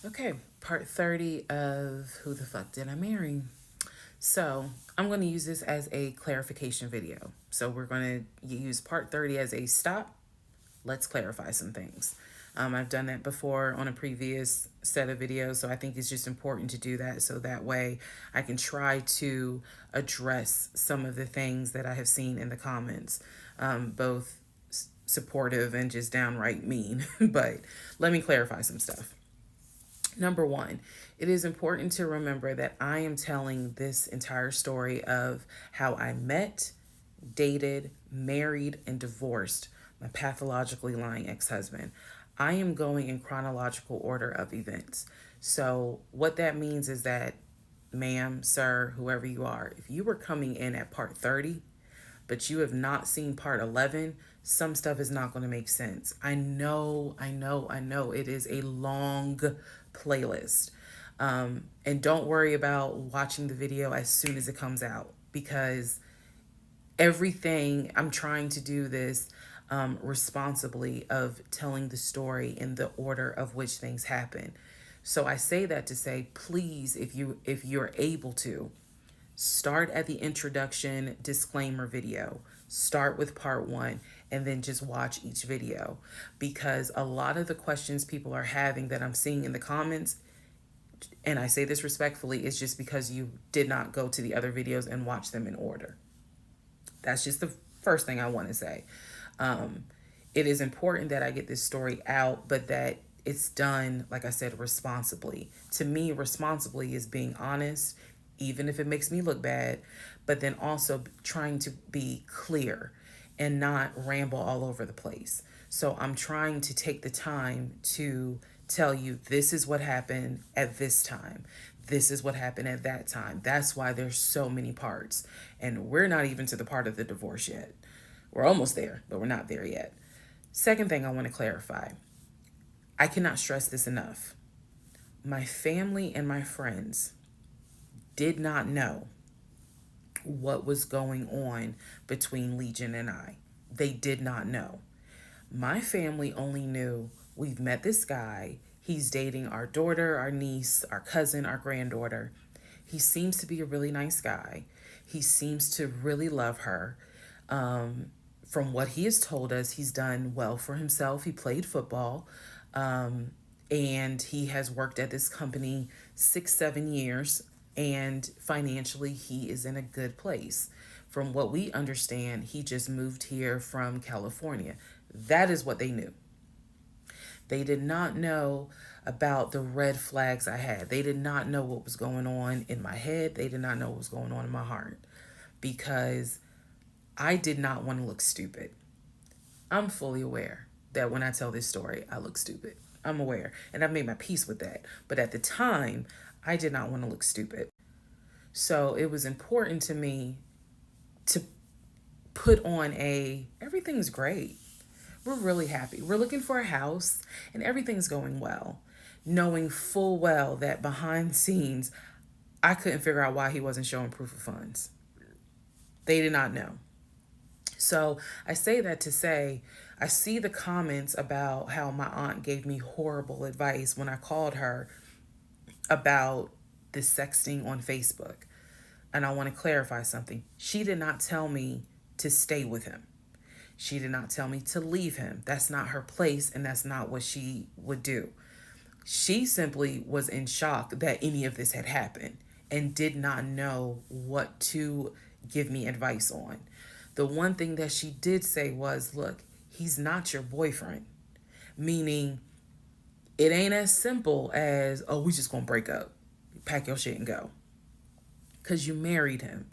Okay, part 30 of Who the Fuck Did I Marry? So, I'm going to use this as a clarification video. So, we're going to use part 30 as a stop. Let's clarify some things. I've done that before on a previous set of videos, so I think it's just important to do that so that way I can try to address some of the things that I have seen in the comments, both supportive and just downright mean. But let me clarify some stuff. Number one, it is important to remember that I am telling this entire story of how I met, dated, married, and divorced my pathologically lying ex husband. I am going in chronological order of events. So, what that means is that, ma'am, sir, whoever you are, if you were coming in at part 30, but you have not seen part 11, some stuff is not going to make sense. I know. It is a long playlist. And don't worry about watching the video as soon as it comes out because everything, I'm trying to do this responsibly of telling the story in the order of which things happen. So I say that to say, please, if you're able to, start at the introduction disclaimer video. Start with part one and then just watch each video because a lot of the questions people are having that I'm seeing in the comments, and I say this respectfully, is just because you did not go to the other videos and watch them in order. That's just the first thing I want to say. It is important that I get this story out, but that it's done, like I said, responsibly. To me, responsibly is being honest, even if it makes me look bad, but then also trying to be clear and not ramble all over the place. So I'm trying to take the time to tell you this is what happened at this time. This is what happened at that time. That's why there's so many parts. And we're not even to the part of the divorce yet. We're almost there, but we're not there yet. Second thing I want to clarify, I cannot stress this enough. My family and my friends did not know what was going on between Legion and I. They did not know. My family only knew we've met this guy. He's dating our daughter, our niece, our cousin, our granddaughter. He seems to be a really nice guy. He seems to really love her. From what he has told us, he's done well for himself. He played football. And he has worked at this company 6, 7 years, and financially he is in a good place. From what we understand, he just moved here from California. That is what they knew. They did not know about the red flags I had. They did not know what was going on in my head. They did not know what was going on in my heart because I did not want to look stupid. I'm fully aware that when I tell this story, I look stupid. I'm aware. And I've made my peace with that. But at the time, I did not want to look stupid. So it was important to me to put on everything's great. We're really happy. We're looking for a house and everything's going well. Knowing full well that behind the scenes, I couldn't figure out why he wasn't showing proof of funds. They did not know. So I say that to say, I see the comments about how my aunt gave me horrible advice when I called her about the sexting on Facebook. And I want to clarify something. She did not tell me to stay with him. She did not tell me to leave him. That's not her place, and that's not what she would do. She simply was in shock that any of this had happened and did not know what to give me advice on. The one thing that she did say was, look, he's not your boyfriend. Meaning, it ain't as simple as, oh, we just gonna break up. Pack your shit and go. Because you married him.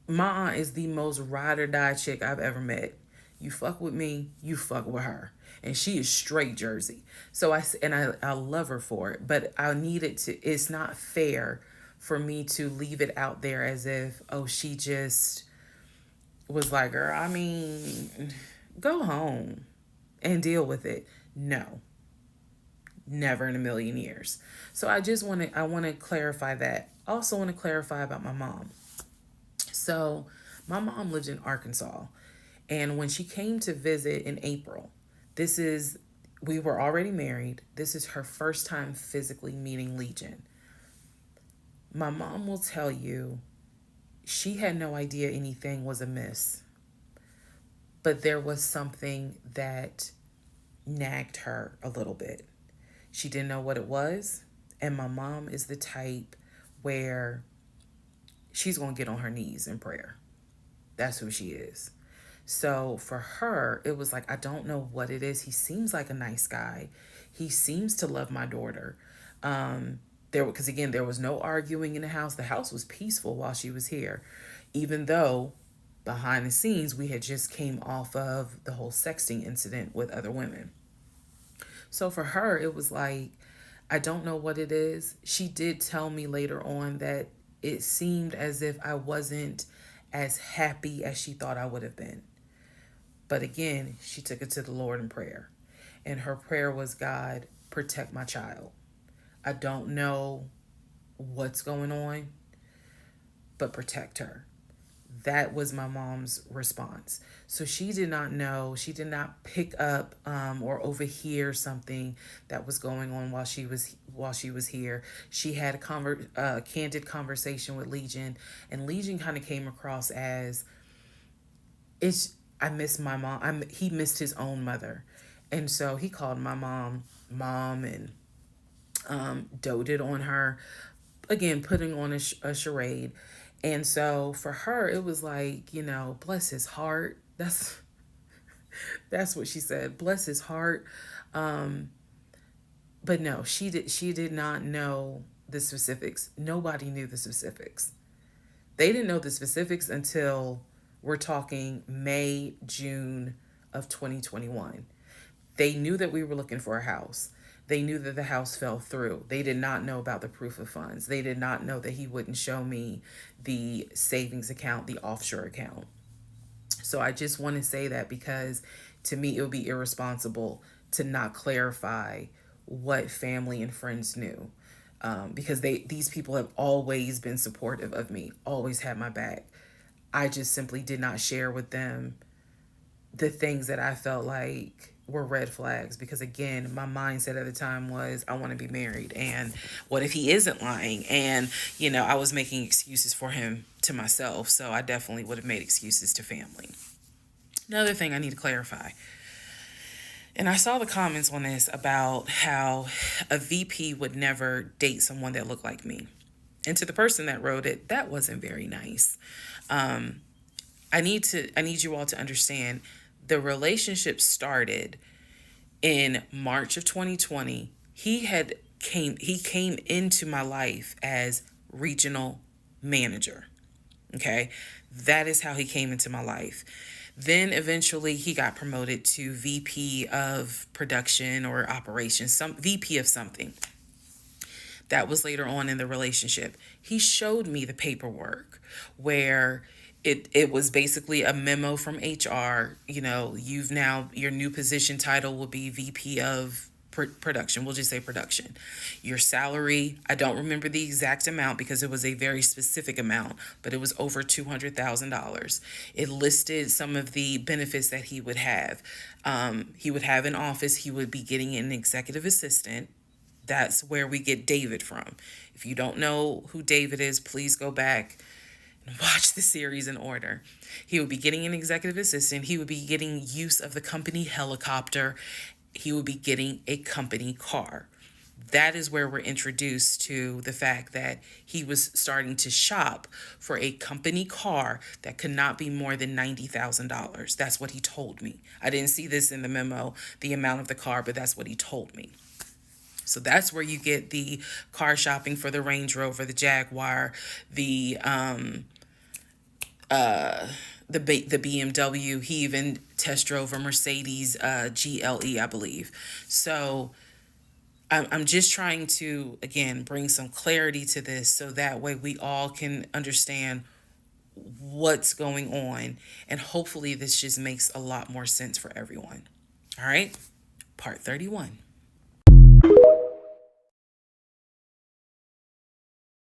My aunt is the most ride or die chick I've ever met. You fuck with me, you fuck with her. And she is straight Jersey. So I love her for it. But I needed to, it's not fair for me to leave it out there as if, oh, she just was like, girl, I mean, go home and deal with it. No, never in a million years. So I want to clarify that. I also want to clarify about my mom. So my mom lived in Arkansas, and when she came to visit in April, this is We were already married. This is her first time physically meeting Legion. My mom will tell you she had no idea anything was amiss, but there was something that nagged her a little bit. She didn't know what it was. And my mom is the type where she's going to get on her knees in prayer. That's who she is. So for her, it was like, I don't know what it is. He seems like a nice guy. He seems to love my daughter. Because again, there was no arguing in the house. The house was peaceful while she was here, even though behind the scenes we had just came off of the whole sexting incident with other women. So for her, it was like, I don't know what it is. She did tell me later on that it seemed as if I wasn't as happy as she thought I would have been. But again, she took it to the Lord in prayer. And her prayer was, God, protect my child. I don't know what's going on, but protect her. That was my mom's response. So she did not know, she did not pick up or overhear something that was going on while she was here. She had a candid conversation with Legion, and Legion kind of came across as, I miss my mom. He missed his own mother, and so he called my mom and doted on her, again putting on a charade. And so for her, it was like, bless his heart. That's what she said. Bless his heart. But no, she did not know the specifics. Nobody knew the specifics. They didn't know the specifics until we're talking May, June of 2021. They knew that we were looking for a house. They knew that the house fell through. They did not know about the proof of funds. They did not know that he wouldn't show me the savings account, the offshore account. So I just want to say that because to me, it would be irresponsible to not clarify what family and friends knew. Because these people have always been supportive of me, always had my back. I just simply did not share with them the things that I felt like were red flags, because again, my mindset at the time was, I want to be married, and what if he isn't lying? And I was making excuses for him to myself, so I definitely would have made excuses to family. Another thing I need to clarify, and I saw the comments on this about how a VP would never date someone that looked like me. And to the person that wrote it, that wasn't very nice. I need you all to understand, the relationship started in March of 2020. He came into my life as regional manager. Okay. That is how he came into my life. Then eventually he got promoted to VP of production or operations, some VP of something. That was later on in the relationship. He showed me the paperwork where it was basically a memo from HR. Your new position title will be VP of production. We'll just say production. Your salary, I don't remember the exact amount because it was a very specific amount, but it was over $200,000. It listed some of the benefits that he would have. He would have an office. He would be getting an executive assistant. That's where we get David from. If you don't know who David is, please go back and watch the series in order. He would be getting an executive assistant. He would be getting use of the company helicopter. He would be getting a company car. That is where we're introduced to the fact that he was starting to shop for a company car that could not be more than $90,000. That's what he told me. I didn't see this in the memo, the amount of the car, but that's what he told me. So that's where you get the car shopping for the Range Rover, the Jaguar, the BMW. He even test drove a Mercedes GLE, I believe. So I'm just trying to, again, bring some clarity to this so that way we all can understand what's going on. And hopefully this just makes a lot more sense for everyone. All right, part 31.